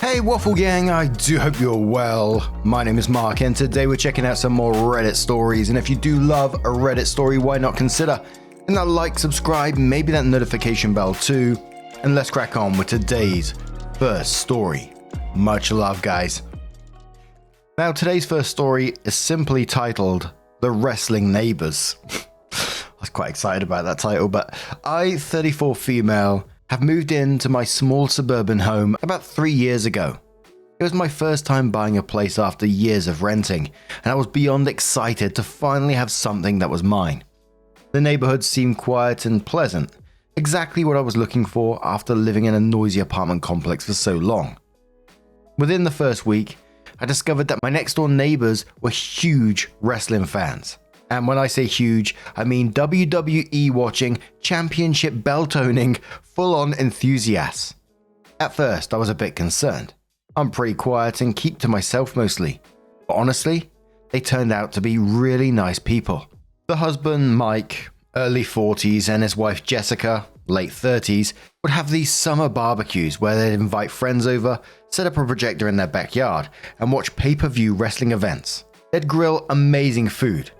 Hey Waffle Gang, I do hope you're well. My name is Mark and today we're checking out some more Reddit stories, and if you do love a Reddit story, why not consider hitting that like, subscribe, maybe that notification bell too, and let's crack on with today's first story. Much love, guys. Now today's first story is simply titled The Wrestling Neighbors. I was quite excited about that title, but I, 34 female, have moved into my small suburban home about 3 years ago. It was my first time buying a place after years of renting, and I was beyond excited to finally have something that was mine. The neighborhood seemed quiet and pleasant, exactly what I was looking for after living in a noisy apartment complex for so long. Within the first week, I discovered that my next door neighbors were huge wrestling fans. And when I say huge, I mean WWE watching, championship belt owning, full-on enthusiasts. At first, I was a bit concerned. I'm pretty quiet and keep to myself mostly. But honestly, they turned out to be really nice people. The husband, Mike, early 40s, and his wife, Jessica, late 30s, would have these summer barbecues where they'd invite friends over, set up a projector in their backyard, and watch pay-per-view wrestling events. They'd grill amazing food.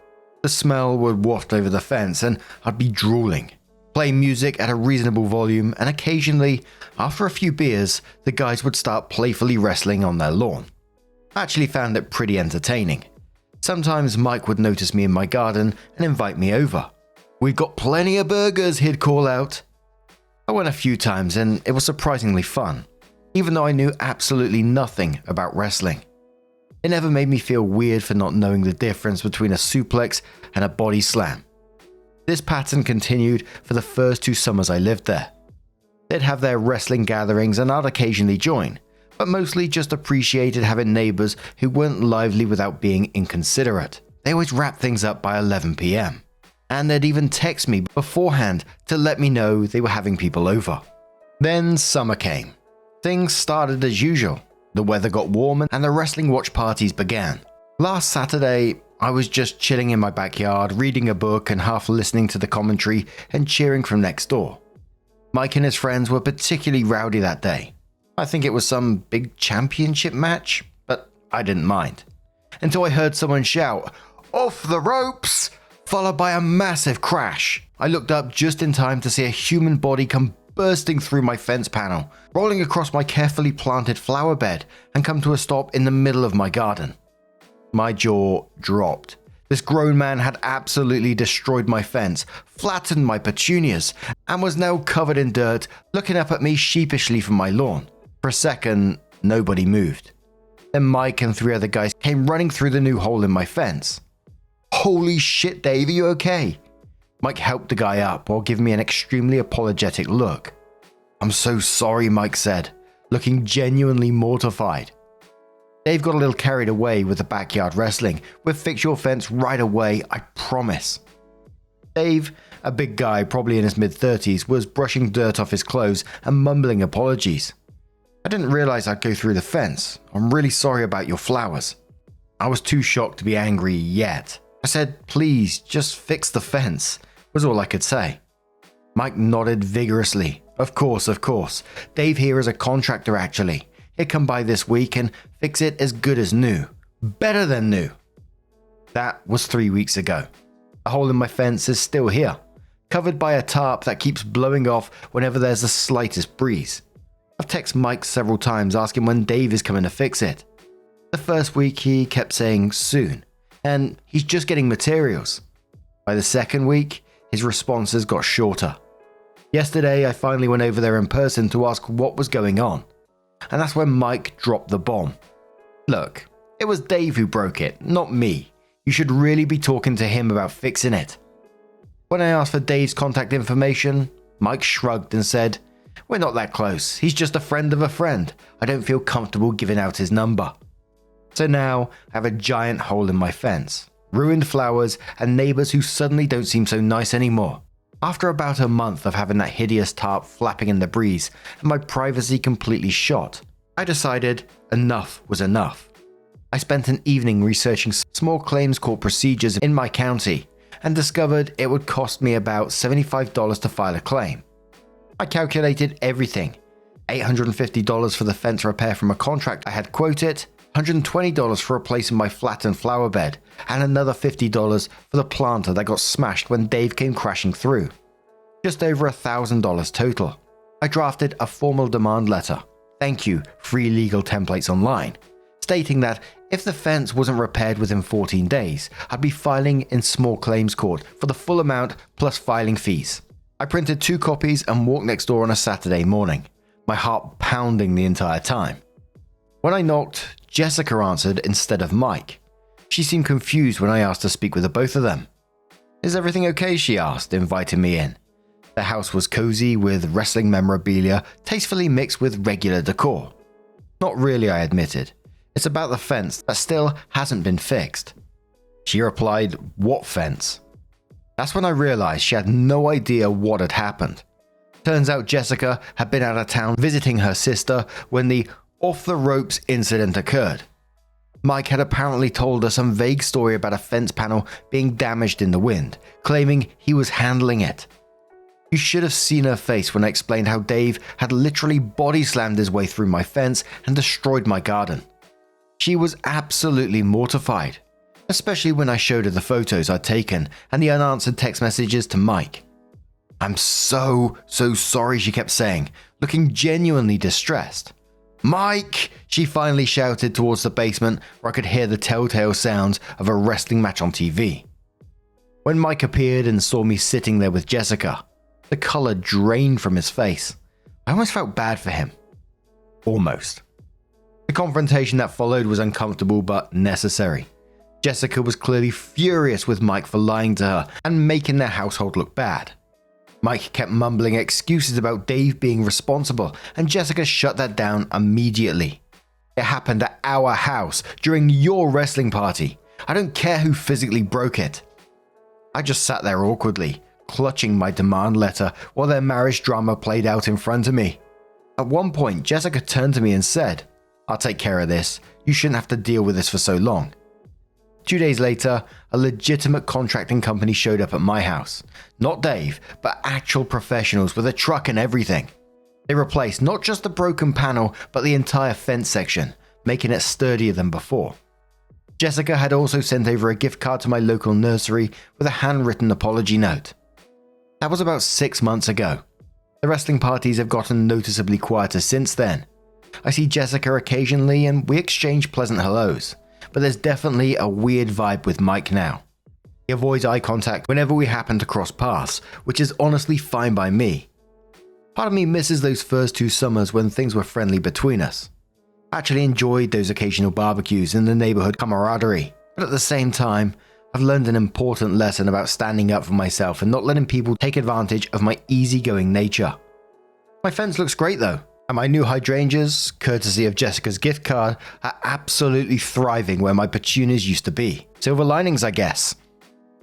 The smell would waft over the fence and I'd be drooling. Play music at a reasonable volume, and occasionally, after a few beers, the guys would start playfully wrestling on their lawn. I actually found it pretty entertaining. Sometimes Mike would notice me in my garden and invite me over. "We've got plenty of burgers," he'd call out. I went a few times and it was surprisingly fun, even though I knew absolutely nothing about wrestling. It never made me feel weird for not knowing the difference between a suplex and a body slam. This pattern continued for the first 2 summers I lived there. They'd have their wrestling gatherings and I'd occasionally join, but mostly just appreciated having neighbors who weren't lively without being inconsiderate. They always wrapped things up by 11 p.m. And they'd even text me beforehand to let me know they were having people over. Then summer came. Things started as usual. The weather got warmer and the wrestling watch parties began. Last Saturday, I was just chilling in my backyard, reading a book and half listening to the commentary and cheering from next door. Mike and his friends were particularly rowdy that day. I think it was some big championship match, but I didn't mind. Until I heard someone shout, "Off the ropes!" followed by a massive crash. I looked up just in time to see a human body come bursting through my fence panel, rolling across my carefully planted flower bed and come to a stop in the middle of my garden. My jaw dropped. This grown man had absolutely destroyed my fence, flattened my petunias, and was now covered in dirt, looking up at me sheepishly from my lawn. For a second, nobody moved. Then Mike and 3 other guys came running through the new hole in my fence. "Holy shit, Dave, are you okay?" Mike helped the guy up while giving me an extremely apologetic look. "I'm so sorry," Mike said, looking genuinely mortified. Dave got a little carried away with the backyard wrestling. "We'll fix your fence right away, I promise." Dave, a big guy probably in his mid-30s, was brushing dirt off his clothes and mumbling apologies. "I didn't realize I'd go through the fence. I'm really sorry about your flowers." I was too shocked to be angry yet. I said, "Please, just fix the fence," was all I could say. Mike nodded vigorously. Of course. Dave here is a contractor actually. He'd come by this week and fix it as good as new. Better than new. That was 3 weeks ago. The hole in my fence is still here, covered by a tarp that keeps blowing off whenever there's the slightest breeze. I've texted Mike several times asking when Dave is coming to fix it. The first week he kept saying soon, and he's just getting materials. By the second week, his responses got shorter. Yesterday, I finally went over there in person to ask what was going on, and that's when Mike dropped the bomb. "Look, it was Dave who broke it, not me. You should really be talking to him about fixing it." When I asked for Dave's contact information, Mike shrugged and said, "We're not that close. He's just a friend of a friend. I don't feel comfortable giving out his number." So now I have a giant hole in my fence, ruined flowers, and neighbors who suddenly don't seem so nice anymore. After about a month of having that hideous tarp flapping in the breeze and my privacy completely shot, I decided enough was enough. I spent an evening researching small claims court procedures in my county and discovered it would cost me about $75 to file a claim. I calculated everything, $850 for the fence repair from a contract I had quoted, $120 for replacing my flattened flower bed, and another $50 for the planter that got smashed when Dave came crashing through. Just over $1,000 total. I drafted a formal demand letter, thank you, free legal templates online, stating that if the fence wasn't repaired within 14 days, I'd be filing in small claims court for the full amount plus filing fees. I printed 2 copies and walked next door on a Saturday morning, my heart pounding the entire time. When I knocked, Jessica answered instead of Mike. She seemed confused when I asked to speak with the both of them. Is everything okay? She asked, inviting me in. The house was cozy with wrestling memorabilia tastefully mixed with regular decor. Not really, I admitted. It's about the fence that still hasn't been fixed. She replied, what fence? That's when I realized she had no idea what had happened. Turns out Jessica had been out of town visiting her sister when the off-the-ropes incident occurred. Mike had apparently told her some vague story about a fence panel being damaged in the wind, claiming he was handling it. You should have seen her face when I explained how Dave had literally body slammed his way through my fence and destroyed my garden. She was absolutely mortified, especially when I showed her the photos I'd taken and the unanswered text messages to Mike. I'm so sorry, she kept saying, looking genuinely distressed. Mike! She finally shouted towards the basement where I could hear the telltale sounds of a wrestling match on TV. When Mike appeared and saw me sitting there with Jessica, the color drained from his face. I almost felt bad for him. Almost. The confrontation that followed was uncomfortable but necessary. Jessica was clearly furious with Mike for lying to her and making their household look bad. Mike kept mumbling excuses about Dave being responsible, and Jessica shut that down immediately. It happened at our house during your wrestling party. I don't care who physically broke it. I just sat there awkwardly, clutching my demand letter while their marriage drama played out in front of me. At one point, Jessica turned to me and said, I'll take care of this. You shouldn't have to deal with this for so long. 2 days later, a legitimate contracting company showed up at my house. Not Dave, but actual professionals with a truck and everything. They replaced not just the broken panel, but the entire fence section, making it sturdier than before. Jessica had also sent over a gift card to my local nursery with a handwritten apology note. That was about 6 months ago. The wrestling parties have gotten noticeably quieter since then. I see Jessica occasionally and we exchange pleasant hellos. But there's definitely a weird vibe with Mike now. He avoids eye contact whenever we happen to cross paths, which is honestly fine by me. Part of me misses those first 2 summers when things were friendly between us. I actually enjoyed those occasional barbecues and the neighborhood camaraderie, but at the same time, I've learned an important lesson about standing up for myself and not letting people take advantage of my easygoing nature. My fence looks great though. And my new hydrangeas, courtesy of Jessica's gift card, are absolutely thriving where my petunias used to be. Silver linings, I guess.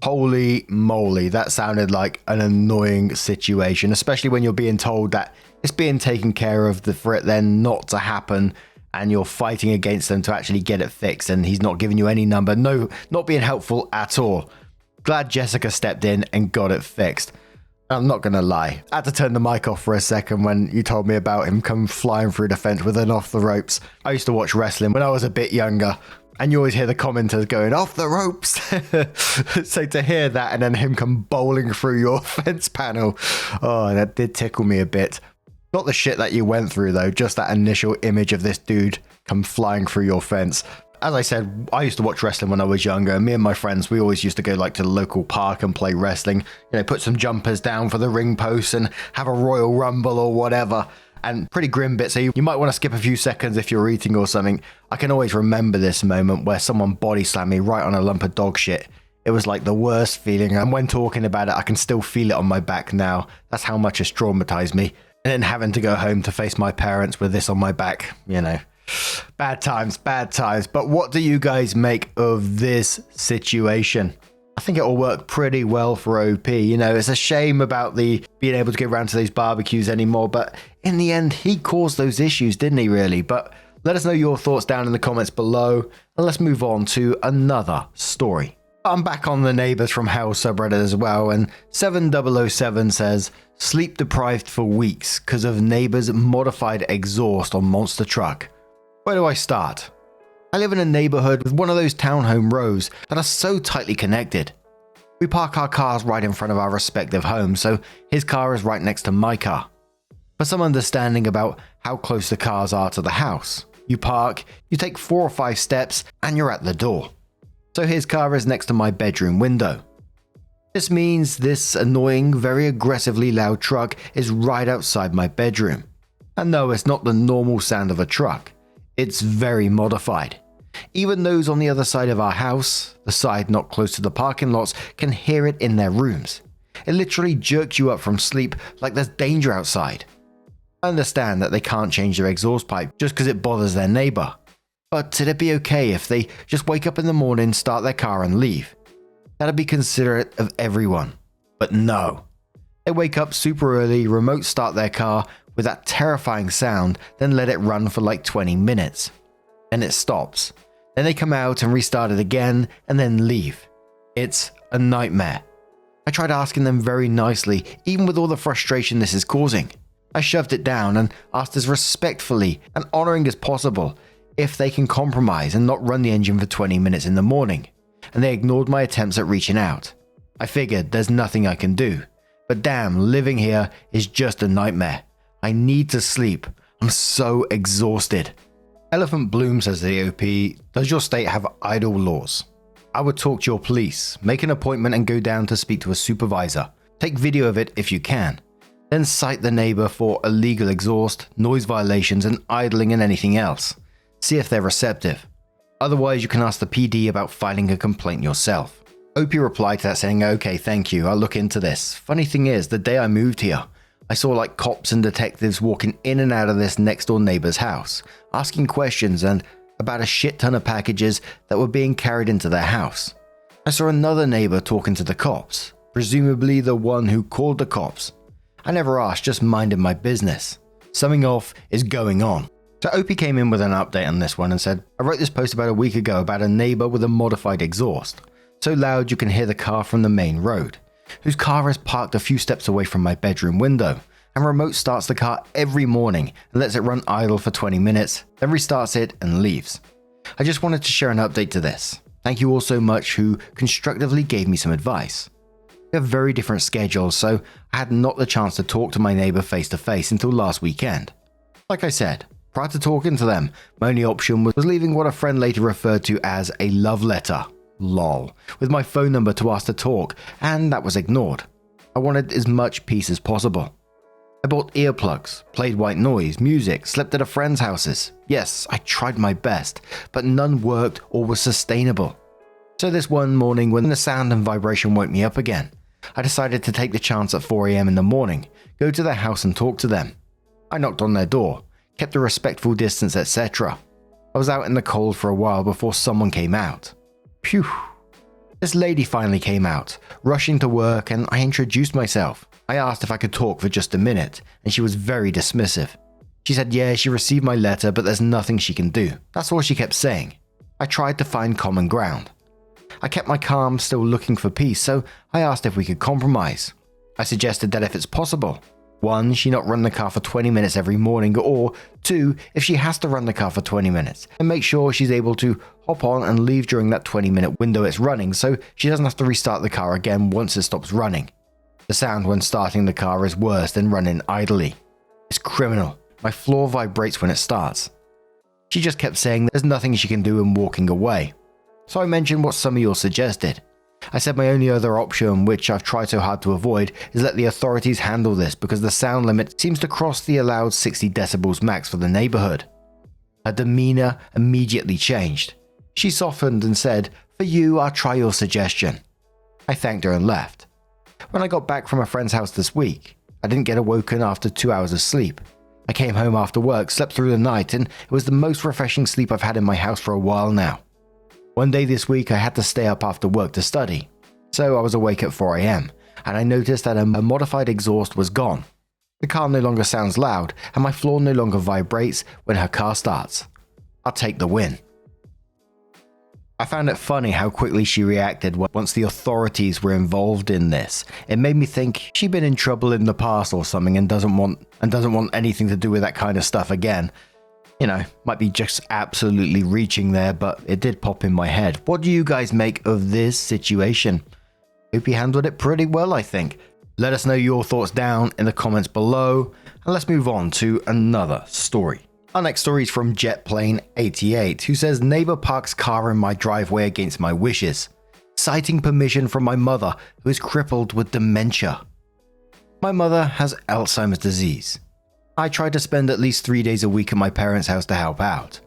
Holy moly, that sounded like an annoying situation, especially when you're being told that it's being taken care of for it then not to happen, and you're fighting against them to actually get it fixed, and he's not giving you any number. No, not being helpful at all. Glad Jessica stepped in and got it fixed. I'm not going to lie, I had to turn the mic off for a second when you told me about him coming flying through the fence with an off the ropes. I used to watch wrestling when I was a bit younger, and you always hear the commenters going, off the ropes. So to hear that and then him come bowling through your fence panel, oh, that did tickle me a bit. Not the shit that you went through though, just that initial image of this dude come flying through your fence. As I said, I used to watch wrestling when I was younger, and me and my friends, we always used to go to the local park and play wrestling. Put some jumpers down for the ring posts and have a Royal Rumble or whatever. And pretty grim bit, so you might want to skip a few seconds if you're eating or something. I can always remember this moment where someone body slammed me right on a lump of dog shit. It was like the worst feeling, and when talking about it, I can still feel it on my back now. That's how much it's traumatized me. And then having to go home to face my parents with this on my back, Bad times, bad times. But what do you guys make of this situation? I think it'll work pretty well for OP. It's a shame about the being able to get around to those barbecues anymore, but in the end, he caused those issues, didn't he really? But let us know your thoughts down in the comments below, and let's move on to another story. I'm back on the Neighbors from Hell subreddit as well, and 7007 says, sleep deprived for weeks because of neighbor's modified exhaust on monster truck. Where do I start? I live in a neighborhood with one of those townhome rows that are so tightly connected. We park our cars right in front of our respective homes, so his car is right next to my car. For some understanding about how close the cars are to the house, you park, you take 4 or 5 steps, and you're at the door. So his car is next to my bedroom window. This means this annoying, very aggressively loud truck is right outside my bedroom. And no, it's not the normal sound of a truck. It's very modified. Even those on the other side of our house, the side not close to the parking lots, can hear it in their rooms. It literally jerks you up from sleep like there's danger outside. I understand that they can't change their exhaust pipe just because it bothers their neighbor. But it'd be okay if they just wake up in the morning, start their car and leave. That'd be considerate of everyone. But no. They wake up super early, remote start their car with that terrifying sound, then let it run for like 20 minutes. Then it stops. Then they come out and restart it again and then leave. It's a nightmare. I tried asking them very nicely, even with all the frustration this is causing. I shoved it down and asked as respectfully and honoring as possible if they can compromise and not run the engine for 20 minutes in the morning, and they ignored my attempts at reaching out. I figured there's nothing I can do, but damn, living here is just a nightmare. I need to sleep. I'm so exhausted. Elephant Bloom says to the OP, does your state have idle laws? I would talk to your police, make an appointment and go down to speak to a supervisor. Take video of it if you can. Then cite the neighbor for illegal exhaust, noise violations and idling and anything else. See if they're receptive. Otherwise, you can ask the PD about filing a complaint yourself. OP replied to that saying, okay, thank you, I'll look into this. Funny thing is, the day I moved here, I saw like cops and detectives walking in and out of this next door neighbor's house, asking questions and about a shit ton of packages that were being carried into their house. I saw another neighbor talking to the cops, presumably the one who called the cops. I never asked, just minded my business. Something off is going on. So OP came in with an update on this one and said, I wrote this post about a week ago about a neighbor with a modified exhaust, so loud you can hear the car from the main road, whose car is parked a few steps away from my bedroom window, and remote starts the car every morning and lets it run idle for 20 minutes, then restarts it and leaves. I just wanted to share an update to this. Thank you all so much who constructively gave me some advice. We have very different schedules, so I had not the chance to talk to my neighbor face to face until last weekend. Like I said, prior to talking to them, my only option was leaving what a friend later referred to as a love letter, lol, with my phone number to ask to talk, and that was ignored. I wanted as much peace as possible. I bought earplugs, played white noise, music, slept at a friend's houses. Yes, I tried my best, but none worked or was sustainable. So this one morning when the sound and vibration woke me up again, I decided to take the chance at 4 AM in the morning, go to their house and talk to them. I knocked on their door, kept a respectful distance, etc. I was out in the cold for a while before someone came out. Phew. This lady finally came out, rushing to work, and I introduced myself. I asked if I could talk for just a minute, and she was very dismissive. She said yeah, she received my letter, but there's nothing she can do. That's all she kept saying. I tried to find common ground. I kept my calm, still looking for peace, so I asked if we could compromise. I suggested that if it's possible, 1, she not run the car for 20 minutes every morning, or 2, if she has to run the car for 20 minutes, and make sure she's able to hop on and leave during that 20-minute window it's running so she doesn't have to restart the car again once it stops running. The sound when starting the car is worse than running idly. It's criminal. My floor vibrates when it starts. She just kept saying there's nothing she can do and walking away. So I mentioned what some of you suggested. I said my only other option, which I've tried so hard to avoid, is let the authorities handle this because the sound limit seems to cross the allowed 60 decibels max for the neighborhood. Her demeanor immediately changed. She softened and said, for you, I'll try your suggestion. I thanked her and left. When I got back from a friend's house this week, I didn't get awoken after 2 hours of sleep. I came home after work, slept through the night, and it was the most refreshing sleep I've had in my house for a while now. One day this week I had to stay up after work to study, so I was awake at 4 AM, and I noticed that a modified exhaust was gone. The car no longer sounds loud, and my floor no longer vibrates when her car starts. I'll take the win. I found it funny how quickly she reacted once the authorities were involved in this. It made me think she'd been in trouble in the past or something and doesn't want anything to do with that kind of stuff again. You know, might be just absolutely reaching there, but it did pop in my head. What do you guys make of this situation? Hope you handled it pretty well, I think. Let us know your thoughts down in the comments below, and let's move on to another story. Our next story is from JetPlane88, who says, neighbor parks car in my driveway against my wishes, citing permission from my mother, who is crippled with dementia. My mother has Alzheimer's disease. I try to spend at least 3 days a week at my parents' house to help out.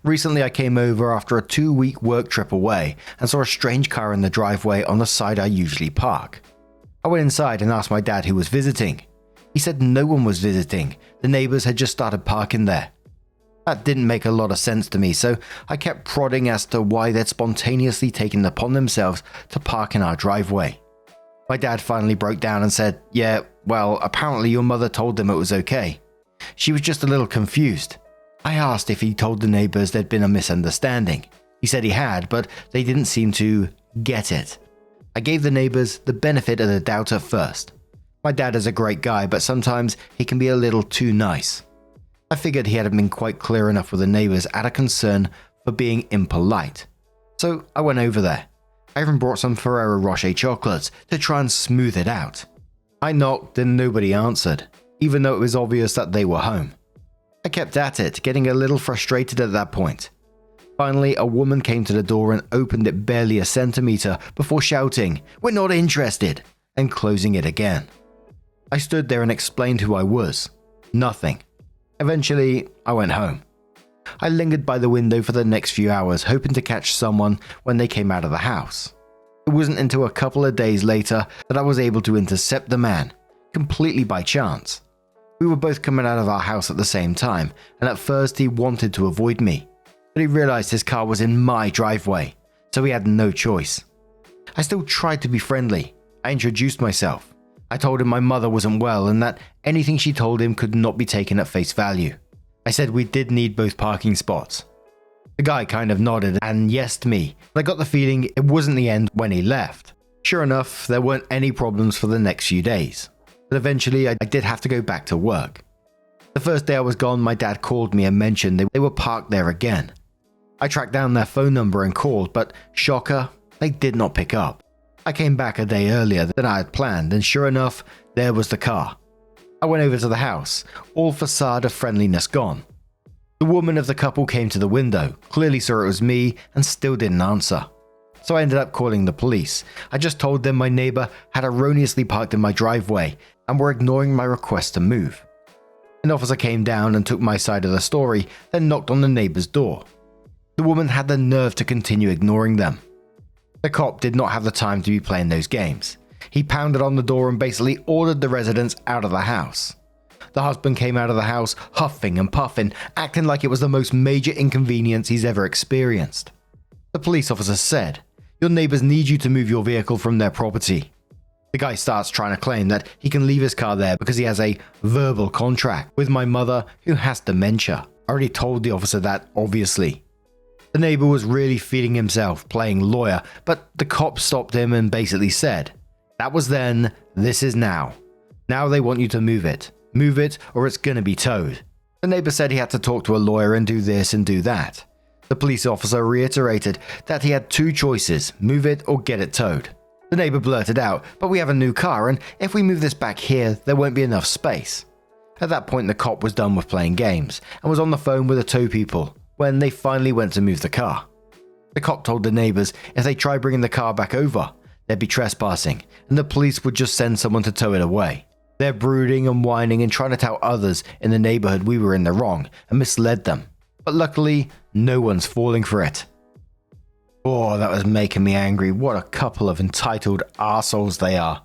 Recently I came over after a 2-week work trip away and saw a strange car in the driveway on the side I usually park. I went inside and asked my dad who was visiting. He said no one was visiting, the neighbors had just started parking there. That didn't make a lot of sense to me, so I kept prodding as to why they'd spontaneously taken it upon themselves to park in our driveway. My dad finally broke down and said, yeah, well, apparently your mother told them it was okay. She was just a little confused. I asked if he told the neighbors there'd been a misunderstanding. He said he had, but they didn't seem to get it. I gave the neighbors the benefit of the doubt at first. My dad is a great guy, but sometimes he can be a little too nice. I figured he hadn't been quite clear enough with the neighbors out of concern for being impolite. So I went over there. I even brought some Ferrero Rocher chocolates to try and smooth it out. I knocked and nobody answered, even though it was obvious that they were home. I kept at it, getting a little frustrated at that point. Finally, a woman came to the door and opened it barely a centimeter before shouting, "We're not interested," and closing it again. I stood there and explained who I was. Nothing. Eventually, I went home. I lingered by the window for the next few hours, hoping to catch someone when they came out of the house. It wasn't until a couple of days later that I was able to intercept the man, completely by chance. We were both coming out of our house at the same time, and at first he wanted to avoid me, but he realized his car was in my driveway, so he had no choice. I still tried to be friendly. I introduced myself. I told him my mother wasn't well and that anything she told him could not be taken at face value. I said we did need both parking spots. The guy kind of nodded and yesed me, but I got the feeling it wasn't the end when he left. Sure enough, there weren't any problems for the next few days, but eventually I did have to go back to work. The first day I was gone, my dad called me and mentioned they were parked there again. I tracked down their phone number and called, but shocker, they did not pick up. I came back a day earlier than I had planned, and sure enough, there was the car. I went over to the house, all facade of friendliness gone. The woman of the couple came to the window, clearly saw it was me, and still didn't answer. So I ended up calling the police. I just told them my neighbor had erroneously parked in my driveway and were ignoring my request to move. An officer came down and took my side of the story, then knocked on the neighbor's door. The woman had the nerve to continue ignoring them. The cop did not have the time to be playing those games. He pounded on the door and basically ordered the residents out of the house. The husband came out of the house huffing and puffing, acting like it was the most major inconvenience he's ever experienced. The police officer said, "Your neighbors need you to move your vehicle from their property." The guy starts trying to claim that he can leave his car there because he has a verbal contract with my mother who has dementia. I already told the officer that, obviously. The neighbor was really feeling himself playing lawyer, but the cop stopped him and basically said, "That was then, this is now. Now they want you to move it. Move it or it's gonna be towed." The neighbor said he had to talk to a lawyer and do this and do that. The police officer reiterated that he had two choices, move it or get it towed. The neighbor blurted out, "But we have a new car and if we move this back here, there won't be enough space." At that point the cop was done with playing games and was on the phone with the tow people when they finally went to move the car. The cop told the neighbors if they tried bringing the car back over, they'd be trespassing and the police would just send someone to tow it away. They're brooding and whining and trying to tell others in the neighborhood we were in the wrong and misled them. But luckily, no one's falling for it. Oh, that was making me angry. What a couple of entitled arseholes they are.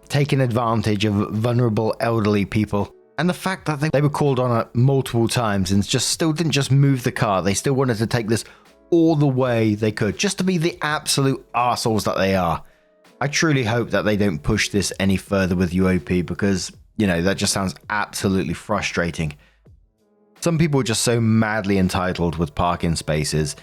Taking advantage of vulnerable elderly people. And the fact that they were called on it multiple times and still didn't just move the car. They still wanted to take this all the way they could, just to be the absolute arseholes that they are. I truly hope that they don't push this any further with UOP because, that just sounds absolutely frustrating. Some people are just so madly entitled with parking spaces.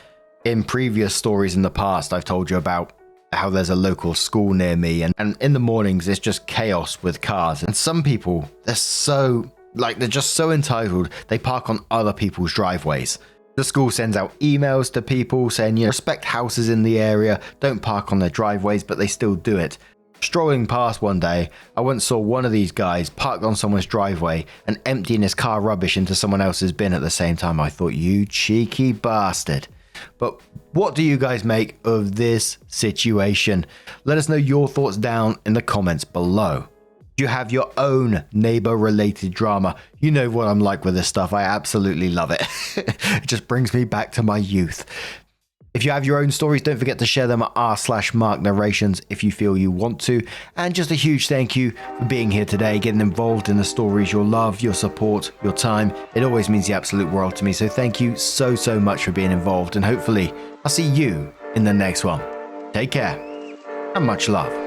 In previous stories in the past, I've told you about how there's a local school near me, and in the mornings it's just chaos with cars. And some people, they're just so entitled, they park on other people's driveways. The school sends out emails to people saying, respect houses in the area, don't park on their driveways, but they still do it. Strolling past one day, I once saw one of these guys parked on someone's driveway and emptying his car rubbish into someone else's bin at the same time. I thought, you cheeky bastard. But what do you guys make of this situation? Let us know your thoughts down in the comments below. Do you have your own neighbor-related drama? You know what I'm like with this stuff. I absolutely love it. It just brings me back to my youth. If you have your own stories, don't forget to share them at r/Mark Narrations if you feel you want to. And just a huge thank you for being here today, getting involved in the stories, your love, your support, your time. It always means the absolute world to me. So thank you so much for being involved. And hopefully I'll see you in the next one. Take care and much love.